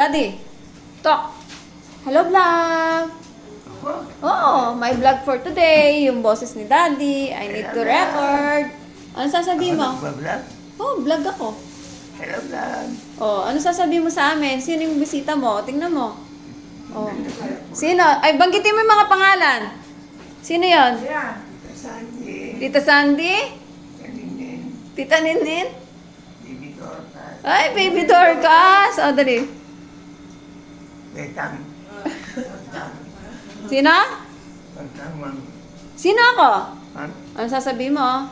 Daddy, talk. Hello, vlog. Oo, my vlog for today. Yung boses ni Daddy. I need to record. Ano sasabihin mo? Vlog? Oh, vlog ako. Hello, vlog. Oh, ano sasabihin mo sa amin? Sino yung bisita mo? Tingnan mo. Oh. Sino? Ay, banggitin mo yung mga pangalan. Sino yon? Sandy. Tita Sandy? Kaninin. Tita Ninin? Bibi Dorcas. Ay, Baby Dorcas. O, dali. Betang. Sino? Pagtangwang. Sino ako? Han? Ano sasabihin mo?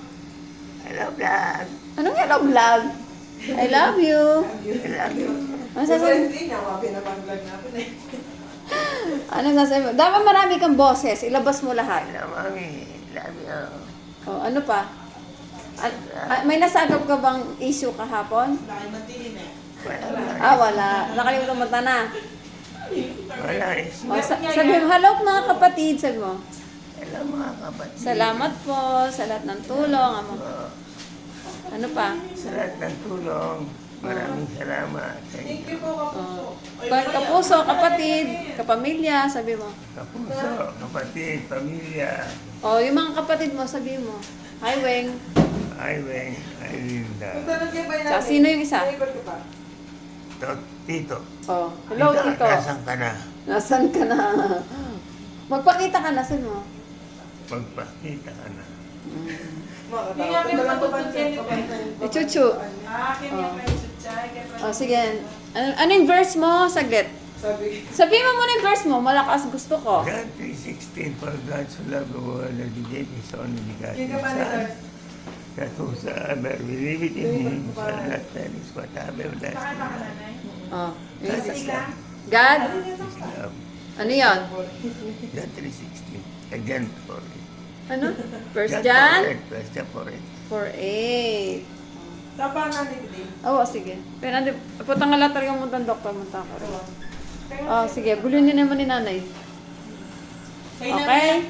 Hello, vlog. Anong hello, vlog? I love you. I love you. Ano sasabihin? Hindi niya, pinapag-vlog natin eh. Ano sasabihin mo? Dapat marami kang boses. Ilabas mo lahat. Hello, mami. Love you. Oh, ano pa? May nasagap ka bang issue kahapon? Dahil matilin eh. Wala. Wala. Nakalimutan mo na. Wala eh. Oh, sabi mo, hello mga kapatid. Sabi mo, Hello, mga kapatid. salamat po sa lahat ng tulong. Ano pa? Sa lahat ng tulong. Maraming salamat sa Thank inyo. you po, Kapuso. Kapuso, kapatid, kapamilya, sabi mo. Kapuso, kapatid, pamilya. Oh, yung mga kapatid mo, sabi mo. Hi, Weng. Iweng, Ilinda. Kung tanong kayo ba natin? Sa sino yung isa? Favorite ko pa? Tito. Oh, hello, Tito. Nasaan ka na? Nasaan ka na? Magpakita ka na, sabi mo. Magpakita ka na. Hindi nga pinapatutunan ko pa. Chuchu. Akin yung may chuchay. Oh, sige. Ano yung verse mo? Saglit. Sabi, Sabihin mo muna yung verse mo. Malakas gusto ko. John 3:16, for God so loved the world that he gave his only begotten yung ka pa Son, nila. that whosoever believe it in him shall not perish but have everlasting life. Oh. yung God isa. is love. God? Is love. Ano yun? John 3:16. Again, for it. Ano? First John? First John for it. 4:8. Tapa nga ni Dave. Oo, sige. Pero andi, putang nga talaga mo ng doktor mo ka rin. Oh, sige. Gulo niyo naman ni nanay. Okay?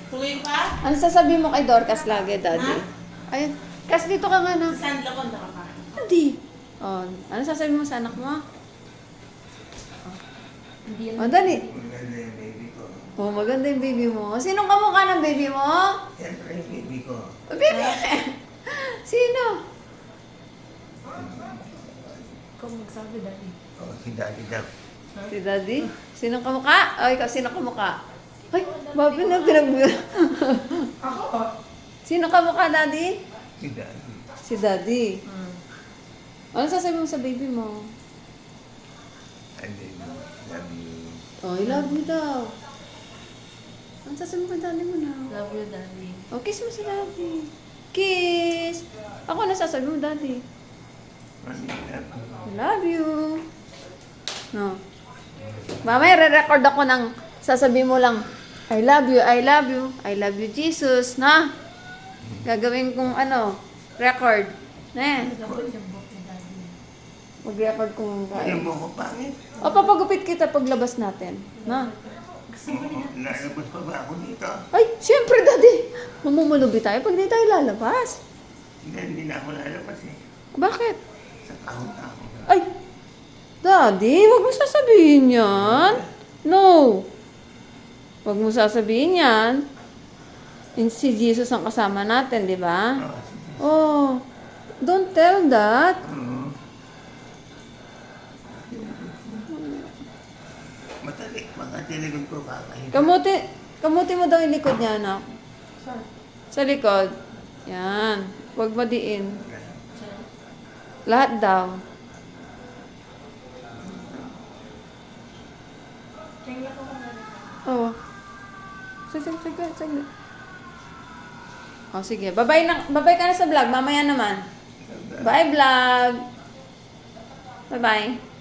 Tuloy pa? Ano sasabihin mo kay Dorcas lagi, Daddy? Ayun. Kas dito ka nga na. Saan lakon na ka pa? Hindi. Oh, ano sasabihin mo sa anak mo? Oh, dali. Maganda yung baby ko. Oh, maganda yung baby mo. Sinong kamukha ng baby mo? Siyempre yung baby ko. Baby! Sino? Kung magsabi dali. Oh, si Daddy daw. Si Daddy? Sinong kamukha? O, ikaw, sino kamukha? Ay, babi na pinag... Ako? Sino kamukha, Daddy? Si Daddy. Si Daddy. Ano sasabihin mo sa baby mo? And then, love you. Oh, I love you daw. Ano sasabihin mo kay Daddy mo na? Love you, Daddy. Oh, kiss mo si Daddy. Kiss! Ako, ano sasabihin mo, Daddy? Mami, love you. I love you. No. Mamaya, re-record ako ng sasabihin mo lang, I love you, I love you, I love you, Jesus, na? Gagawin kong record. Ne? Mag-record kong Yung buko pangit. O, papagupit kita paglabas natin. Na? Lalabas pa ba ako dito? Ay, syempre, Daddy. Mamumulubi tayo pag di tayo lalabas. Hindi na ako lalabas eh. Bakit? Sa kahon na ako. Ay, Daddy, wag mo sasabihin yan. No. Wag mo sasabihin yan. Si Jesus ang kasama natin, di ba? Oh, don't tell that. Makatiligod ko kakahin. Kamuti mo daw yung likod niya, anak. Sa likod. Yan. Huwag madiin. Lahat daw. Oo. Sige. Oh, sige. Babay ka na sa vlog. Mamaya naman. Bye, vlog. Bye-bye.